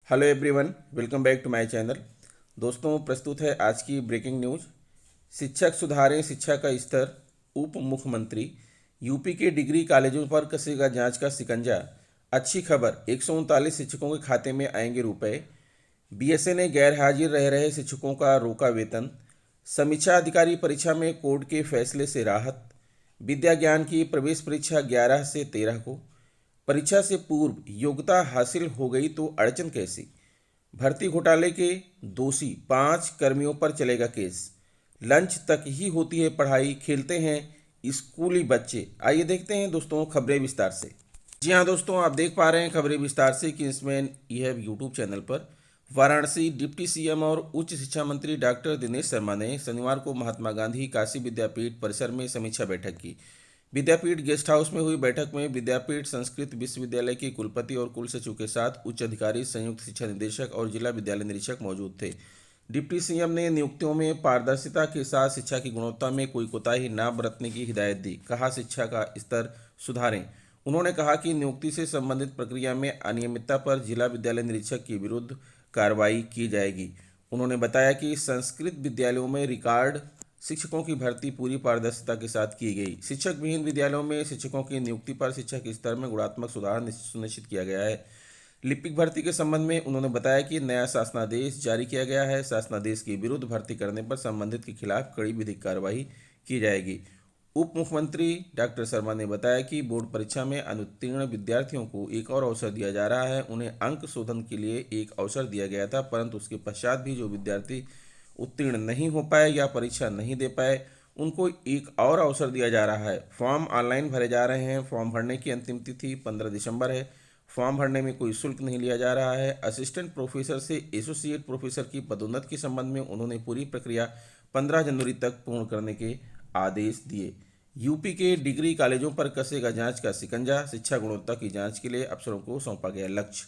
Hello everyone, welcome back to my channel. दोस्तों, प्रस्तुत है आज की ब्रेकिंग न्यूज। शिक्षक सुधारें शिक्षा का स्तर। उप मुख्यमंत्री। यूपी के डिग्री कॉलेजों पर कसेगा जांच का शिकंजा। अच्छी खबर, 139 शिक्षकों के खाते में आएंगे रुपए। बीएसए ने गैर हाजिर रह रहे शिक्षकों का रोका वेतन। समीक्षा अधिकारी परीक्षा में कोर्ट के फैसले से राहत। विद्या ज्ञान की प्रवेश परीक्षा 11 से 13 को। परीक्षा से पूर्व योग्यता हासिल हो गई तो अड़चन कैसी। भर्ती घोटाले के दोषी 5 कर्मियों पर चलेगा केस। लंच तक ही होती है पढ़ाई, खेलते हैं स्कूली बच्चे। आइए देखते हैं दोस्तों खबरें विस्तार से। जी हाँ दोस्तों, आप देख पा रहे हैं खबरें विस्तार से किंग्समैन यह यूट्यूब चैनल पर। वाराणसी डिप्टी सीएम और उच्च शिक्षा मंत्री डॉक्टर दिनेश शर्मा ने शनिवार को महात्मा गांधी काशी विद्यापीठ परिसर में समीक्षा बैठक की। विद्यापीठ गेस्ट हाउस में हुई बैठक में विद्यापीठ संस्कृत विश्वविद्यालय के कुलपति और कुल सचिव के साथ उच्च अधिकारी, संयुक्त शिक्षा निदेशक और जिला विद्यालय निरीक्षक मौजूद थे। डिप्टी सीएम ने नियुक्तियों में पारदर्शिता के साथ शिक्षा की गुणवत्ता में कोई कोताही न बरतने की हिदायत दी। कहा, शिक्षा का स्तर सुधारें। उन्होंने कहा कि नियुक्ति से संबंधित प्रक्रिया में अनियमितता पर जिला विद्यालय निरीक्षक के विरुद्ध कार्रवाई की जाएगी। उन्होंने बताया कि संस्कृत विद्यालयों में रिकॉर्ड शिक्षकों की भर्ती पूरी पारदर्शिता के साथ की गई। शिक्षक विहीन विद्यालयों में शिक्षकों की नियुक्ति पर शिक्षा के स्तर में गुणात्मक सुधार सुनिश्चित किया गया है। लिपिक भर्ती के संबंध में उन्होंने बताया कि नया शासनादेश जारी किया गया है। शासनादेश के विरुद्ध भर्ती करने पर संबंधित के खिलाफ कड़ी विधिक कार्रवाई की जाएगी। उप मुख्यमंत्री डॉक्टर शर्मा ने बताया कि बोर्ड परीक्षा में अनुत्तीर्ण विद्यार्थियों को एक और अवसर दिया जा रहा है। उन्हें अंक शोधन के लिए एक अवसर दिया गया था, परंतु उसके पश्चात भी जो विद्यार्थी उत्तीर्ण नहीं हो पाए या परीक्षा नहीं दे पाए, उनको एक और अवसर दिया जा रहा है। फॉर्म ऑनलाइन भरे जा रहे हैं। फॉर्म भरने की अंतिम तिथि 15 दिसंबर है। फॉर्म भरने में कोई शुल्क नहीं लिया जा रहा है। असिस्टेंट प्रोफेसर से एसोसिएट प्रोफेसर की पदोन्नति के संबंध में उन्होंने पूरी प्रक्रिया 15 जनवरी तक पूर्ण करने के आदेश दिए। यूपी के डिग्री कॉलेजों पर कसेगा जांच का शिकंजा। शिक्षा गुणवत्ता की जांच के लिए अफसरों को सौंपा गया लक्ष्य।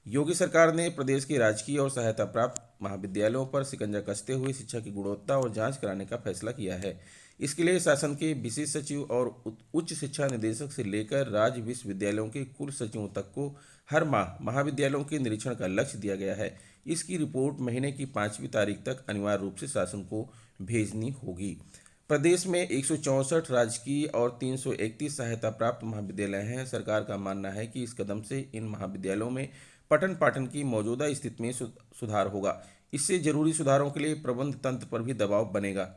योगी सरकार ने प्रदेश के राजकीय और सहायता प्राप्त महाविद्यालयों पर शिकंजा कसते हुए शिक्षा की गुणवत्ता और जांच कराने का फैसला किया है। इसके लिए शासन के विशेष सचिव और उच्च शिक्षा निदेशक से लेकर राज्य विश्वविद्यालयों के कुल सचिवों तक को हर माह महाविद्यालयों के निरीक्षण का लक्ष्य दिया गया है। इसकी रिपोर्ट महीने की 5वीं तारीख तक अनिवार्य रूप से शासन को भेजनी होगी। प्रदेश में 164 राजकीय और 331 सहायता प्राप्त महाविद्यालय हैं। सरकार का मानना है कि इस कदम से इन महाविद्यालयों में पठन पाठन की मौजूदा स्थिति में सुधार होगा। इससे जरूरी सुधारों के लिए प्रबंध तंत्र पर भी दबाव बनेगा।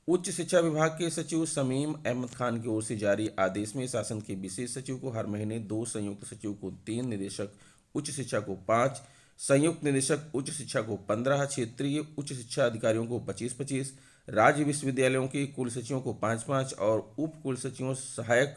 उच्च शिक्षा विभाग के सचिव शमीम अहमद खान की ओर से जारी आदेश में शासन के विशेष सचिव को हर महीने 2, संयुक्त सचिव को 3, निदेशक उच्च शिक्षा को 5, संयुक्त निदेशक उच्च शिक्षा को 15, क्षेत्रीय उच्च शिक्षा अधिकारियों को 25-25, राज्य विश्वविद्यालयों के कुल सचिवों को 5-5 और उप कुल सचिवों, सहायक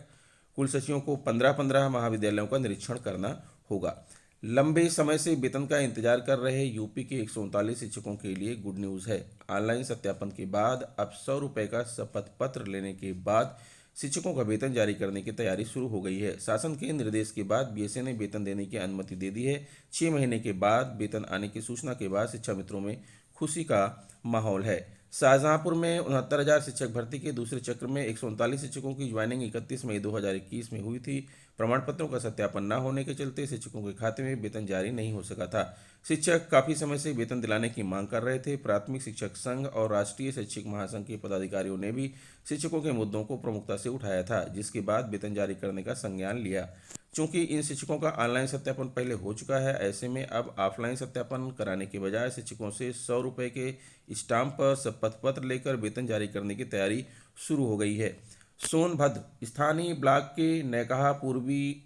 कुल सचिवों को 15-15 महाविद्यालयों का निरीक्षण करना होगा। लंबे समय से वेतन का इंतजार कर रहे यूपी के 139 शिक्षकों के लिए गुड न्यूज़ है। ऑनलाइन सत्यापन के बाद अब 100 रुपये का शपथ पत्र लेने के बाद शिक्षकों का वेतन जारी करने की तैयारी शुरू हो गई है। शासन के निर्देश के बाद बीएसए ने वेतन देने की अनुमति दे दी है। 6 महीने के बाद वेतन आने की सूचना के बाद शिक्षा मित्रों में खुशी का माहौल है। शाहजहांपुर में 69,000 शिक्षक भर्ती के दूसरे चक्र में 139 शिक्षकों की ज्वाइनिंग 31 मई 2021 में हुई थी। प्रमाण पत्रों का सत्यापन न होने के चलते शिक्षकों के खाते में वेतन जारी नहीं हो सका था। शिक्षक काफ़ी समय से वेतन दिलाने की मांग कर रहे थे। प्राथमिक शिक्षक संघ और राष्ट्रीय शैक्षिक महासंघ के पदाधिकारियों ने भी शिक्षकों के मुद्दों को प्रमुखता से उठाया था, जिसके बाद वेतन जारी करने का संज्ञान लिया। चूंकि इन शिक्षकों का ऑनलाइन सत्यापन पहले हो चुका है, ऐसे में अब ऑफलाइन सत्यापन कराने के बजाय शिक्षकों से 100 रुपये के स्टाम्प पर शपथ पत्र लेकर वेतन जारी करने की तैयारी शुरू हो गई है। सोनभद्र स्थानीय ब्लॉक के नैकहा पूर्वी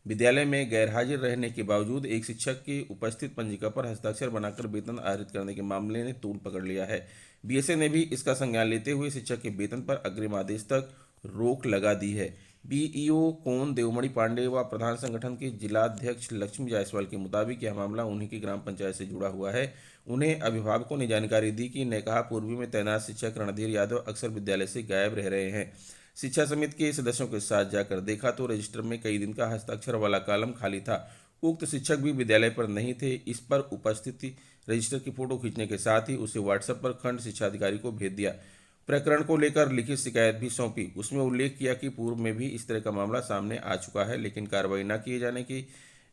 विद्यालय में गैरहाजिर रहने के बावजूद एक शिक्षक के उपस्थित पंजिका पर हस्ताक्षर बनाकर वेतन आहरित करने के मामले ने तूल पकड़ लिया है। बीएसए ने भी इसका संज्ञान लेते हुए शिक्षक के वेतन पर अग्रिम आदेश तक रोक लगा दी है। बीईओ कोन देवमणि पांडे व प्रधान संगठन के जिलाध्यक्ष लक्ष्मी जायसवाल के मुताबिक यह मामला उन्हीं की ग्राम पंचायत से जुड़ा हुआ है। उन्हें अभिभावकों ने जानकारी दी कि नैकहा पूर्वी में तैनात शिक्षक रणधीर यादव अक्सर विद्यालय से गायब रह रहे हैं। शिक्षा समिति के सदस्यों के साथ जाकर देखा तो रजिस्टर में कई दिन का हस्ताक्षर वाला कॉलम खाली था। उक्त शिक्षक भी विद्यालय पर नहीं थे। इस पर उपस्थिति रजिस्टर की फोटो खींचने के साथ ही उसे व्हाट्सएप पर खंड शिक्षा अधिकारी को भेज दिया। प्रकरण को लेकर लिखित शिकायत भी सौंपी। उसमें उल्लेख किया कि पूर्व में भी इस तरह का मामला सामने आ चुका है, लेकिन कार्रवाई न किए जाने की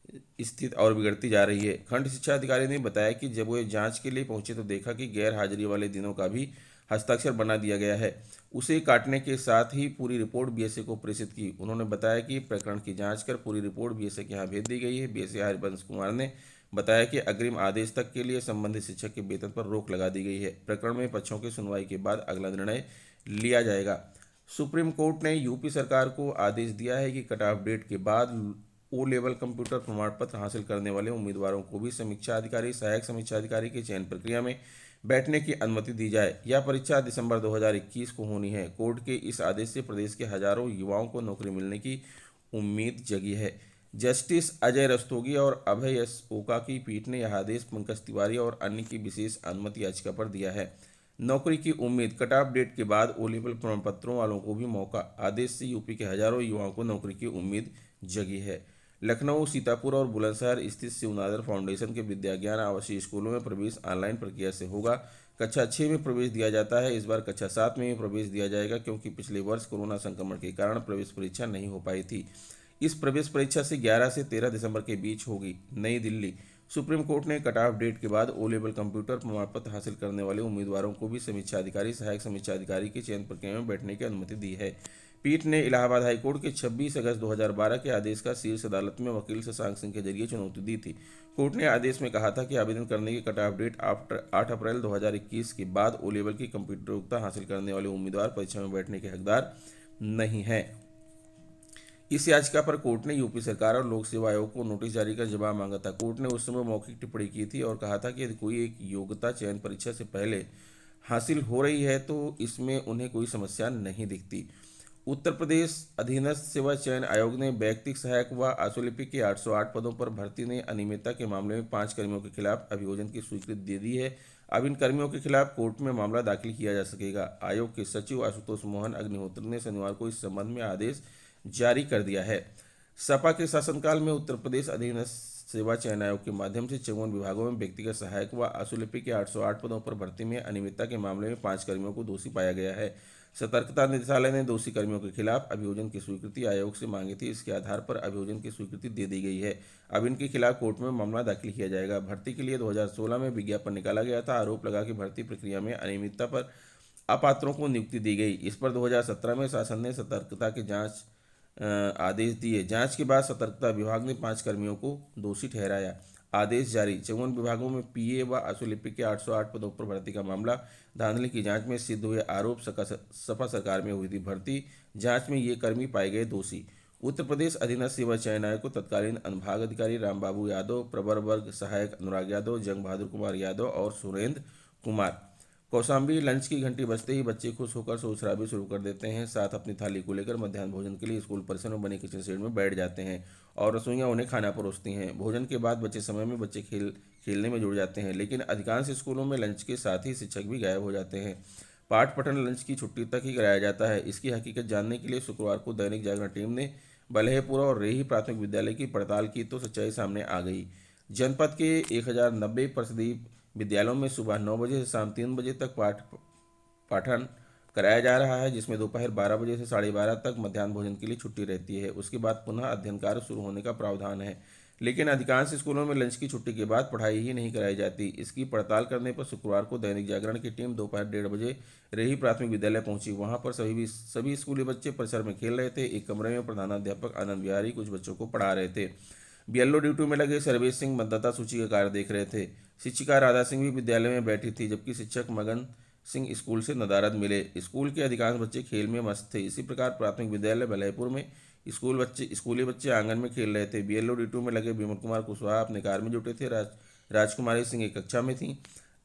स्थिति और बिगड़ती जा रही है। खंड शिक्षा अधिकारी ने बताया कि जब वे जांच के लिए पहुंचे तो देखा कि गैर हाजिरी वाले दिनों का भी हस्ताक्षर बना दिया गया है। उसे काटने के साथ ही पूरी रिपोर्ट बीएसए को प्रेषित की। उन्होंने बताया कि प्रकरण की जांच कर पूरी रिपोर्ट बीएसए के यहाँ भेज दी गई है। बीएसए हरिवंश कुमार ने बताया कि अग्रिम आदेश तक के लिए संबंधित शिक्षक के वेतन पर रोक लगा दी गई है। प्रकरण में पक्षों की सुनवाई के बाद अगला निर्णय लिया जाएगा। सुप्रीम कोर्ट ने यूपी सरकार को आदेश दिया है कि कट ऑफ डेट के बाद ओ लेवल कंप्यूटर प्रमाण पत्र हासिल करने वाले उम्मीदवारों को भी समीक्षा अधिकारी, सहायक समीक्षा अधिकारी की चयन प्रक्रिया में बैठने की अनुमति दी जाए। यह परीक्षा दिसंबर 2021 को होनी है। कोर्ट के इस आदेश से प्रदेश के हजारों युवाओं को नौकरी मिलने की उम्मीद जगी है। जस्टिस अजय रस्तोगी और अभय एस ओका की पीठ ने यह आदेश पंकज तिवारी और अन्य की विशेष अनुमति याचिका पर दिया है। नौकरी की उम्मीद, कट ऑफ डेट के बाद ओ लेवल प्रमाण पत्रों वालों को भी मौका। आदेश से यूपी के हजारों युवाओं को नौकरी की उम्मीद जगी है। लखनऊ, सीतापुर और बुलंदशहर स्थित शिवनादर फाउंडेशन के विद्या ज्ञान आवासीय स्कूलों में प्रवेश ऑनलाइन प्रक्रिया से होगा। कक्षा 6 में प्रवेश दिया जाता है, इस बार कक्षा 7 में भी प्रवेश दिया जाएगा, क्योंकि पिछले वर्ष कोरोना संक्रमण के कारण प्रवेश परीक्षा नहीं हो पाई थी। इस प्रवेश परीक्षा से 11 से 13 दिसंबर के बीच होगी। नई दिल्ली, सुप्रीम कोर्ट ने कट ऑफ डेट के बाद ओ लेवल कंप्यूटर प्रमाण पत्र हासिल करने वाले उम्मीदवारों को भी समीक्षा अधिकारी, सहायक समीक्षा अधिकारी की चयन प्रक्रिया में बैठने की अनुमति दी है। पीठ ने इलाहाबाद हाईकोर्ट के 26 अगस्त 2012 के आदेश का शीर्ष अदालत में वकील शशांक सिंह के जरिए चुनौती दी थी। कोर्ट ने आदेश में कहा था कि आवेदन करने की कट ऑफ डेट 8 अप्रैल 2021 के बाद ओ लेवल की कंप्यूटर योग्यता हासिल करने वाले उम्मीदवार परीक्षा में बैठने के हकदार नहीं हैं। इस याचिका पर कोर्ट ने यूपी सरकार और लोक सेवा आयोग को नोटिस जारी कर जवाब मांगा था। कोर्ट ने उस समय मौखिक टिप्पणी की थी और कहा था कि यदि कोई एक योग्यता चयन परीक्षा से पहले हासिल हो रही है तो इसमें उन्हें कोई समस्या नहीं दिखती। उत्तर प्रदेश अधीनस्थ सेवा चयन आयोग ने वैयक्तिक सहायक व आशुलिपिक के 808 पदों पर भर्ती में अनियमितता के मामले में 5 कर्मियों के खिलाफ अभियोजन की स्वीकृति दे दी है। अब इन कर्मियों के खिलाफ कोर्ट में मामला दाखिल किया जा सकेगा। आयोग के सचिव आशुतोष मोहन अग्निहोत्री ने शनिवार को इस संबंध में आदेश जारी कर दिया है। सपा के शासनकाल में उत्तर प्रदेश अधीनस्थ सेवा चयन आयोग के माध्यम से 54 विभागों में व्यक्तिगत सहायक व आशुलिपिक के 808 पदों पर भर्ती में अनियमितता के मामले में 5 कर्मियों को दोषी पाया गया है। सतर्कता निदेशालय ने दोषी कर्मियों के खिलाफ अभियोजन की स्वीकृति आयोग से मांगी थी। इसके आधार पर अभियोजन की स्वीकृति दे दी गई है। अब इनके खिलाफ कोर्ट में मामला दाखिल किया जाएगा। भर्ती के लिए 2016 में विज्ञापन निकाला गया था। आरोप लगा कि भर्ती प्रक्रिया में अनियमितता पर अपात्रों को नियुक्ति दी गई। इस पर 2017 में शासन ने सतर्कता के जांच आदेश दिए। जांच के बाद सतर्कता विभाग ने 5 कर्मियों को दोषी ठहराया। आदेश जारी। 54 विभागों में पीए व आशुलिपिक के 808 पदों पर भर्ती का मामला। धांधली की जांच में सिद्ध हुए आरोप। सपा सरकार में हुई थी भर्ती। जांच में ये कर्मी पाए गए दोषी। उत्तर प्रदेश अधीनस्थ सेवा चयन आयोग को तत्कालीन अनुभाग अधिकारी रामबाबू यादव, प्रवर वर्ग सहायक अनुराग यादव, जंग बहादुर कुमार यादव और सुरेंद्र कुमार। कौशाम्बी, लंच की घंटी बजते ही बच्चे खुश होकर शोर शराबे शुरू कर देते हैं। साथ अपनी थाली को लेकर मध्याह्न भोजन के लिए स्कूल परिसर में बने किचन शेड में बैठ जाते हैं और रसोइयां उन्हें खाना परोसती हैं। भोजन के बाद बचे समय में बच्चे खेलने में जुड़ जाते हैं, लेकिन अधिकांश स्कूलों में लंच के साथ ही शिक्षक भी गायब हो जाते हैं। पाठ पठन लंच की छुट्टी तक ही कराया जाता है। इसकी हकीकत जानने के लिए शुक्रवार को दैनिक जागरण टीम ने बल्हेपुरा और रेही प्राथमिक विद्यालय की पड़ताल की तो सच्चाई सामने आ गई। जनपद के 1090 परिषदीय विद्यालयों में सुबह 9 बजे से शाम 3 बजे तक पाठन कराया जा रहा है, जिसमें दोपहर 12 बजे से 12:30 तक मध्याह्न भोजन के लिए छुट्टी रहती है। उसके बाद पुनः अध्ययन कार्य शुरू होने का प्रावधान है, लेकिन अधिकांश स्कूलों में लंच की छुट्टी के बाद पढ़ाई ही नहीं कराई जाती। इसकी पड़ताल करने पर शुक्रवार को दैनिक जागरण की टीम दोपहर 1:30 बजे रेही प्राथमिक विद्यालय पहुंची। वहां पर सभी स्कूली बच्चे परिसर में खेल रहे थे। एक कमरे में प्रधानाध्यापक आनंद बिहारी कुछ बच्चों को पढ़ा रहे थे। बीएलओ ड्यूटी में लगे सर्वेश सिंह मतदाता सूची का कार्य देख रहे थे। शिक्षिका राधा सिंह भी विद्यालय में बैठी थी, जबकि शिक्षक मगन सिंह स्कूल से नदारद मिले। स्कूल के अधिकांश बच्चे खेल में मस्त थे। इसी प्रकार प्राथमिक विद्यालय बलयपुर में स्कूली बच्चे आंगन में खेल रहे थे। बीएलओ ड्यूटी में लगे विमल कुमार कुशवाहा अपने कार्य में जुटे थे। राजकुमारी सिंह एक कक्षा में थी।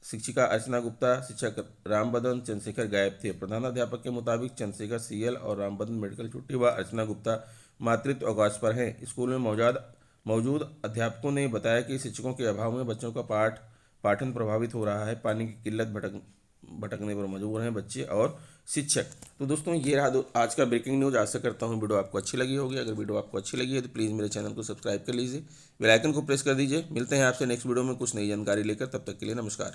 शिक्षिका अर्चना गुप्ता, शिक्षक रामबदन चंद्रशेखर गायब थे। प्रधानाध्यापक के मुताबिक चंद्रशेखर सीएल और रामबदन मेडिकल छुट्टी व अर्चना गुप्ता मातृत्व अवकाश पर हैं। स्कूल में मौजूद अध्यापकों ने बताया कि शिक्षकों के अभाव में बच्चों का पाठन प्रभावित हो रहा है। पानी की किल्लत, भटकने पर मजबूर हैं बच्चे और शिक्षक। तो दोस्तों, ये रहा आज का ब्रेकिंग न्यूज़। आशा करता हूँ वीडियो आपको अच्छी लगी होगी। अगर वीडियो आपको अच्छी लगी है तो प्लीज़ मेरे चैनल को सब्सक्राइब कर लीजिए, बेल आइकन को प्रेस कर दीजिए। मिलते हैं आपसे नेक्स्ट वीडियो में कुछ नई जानकारी लेकर। तब तक के लिए नमस्कार।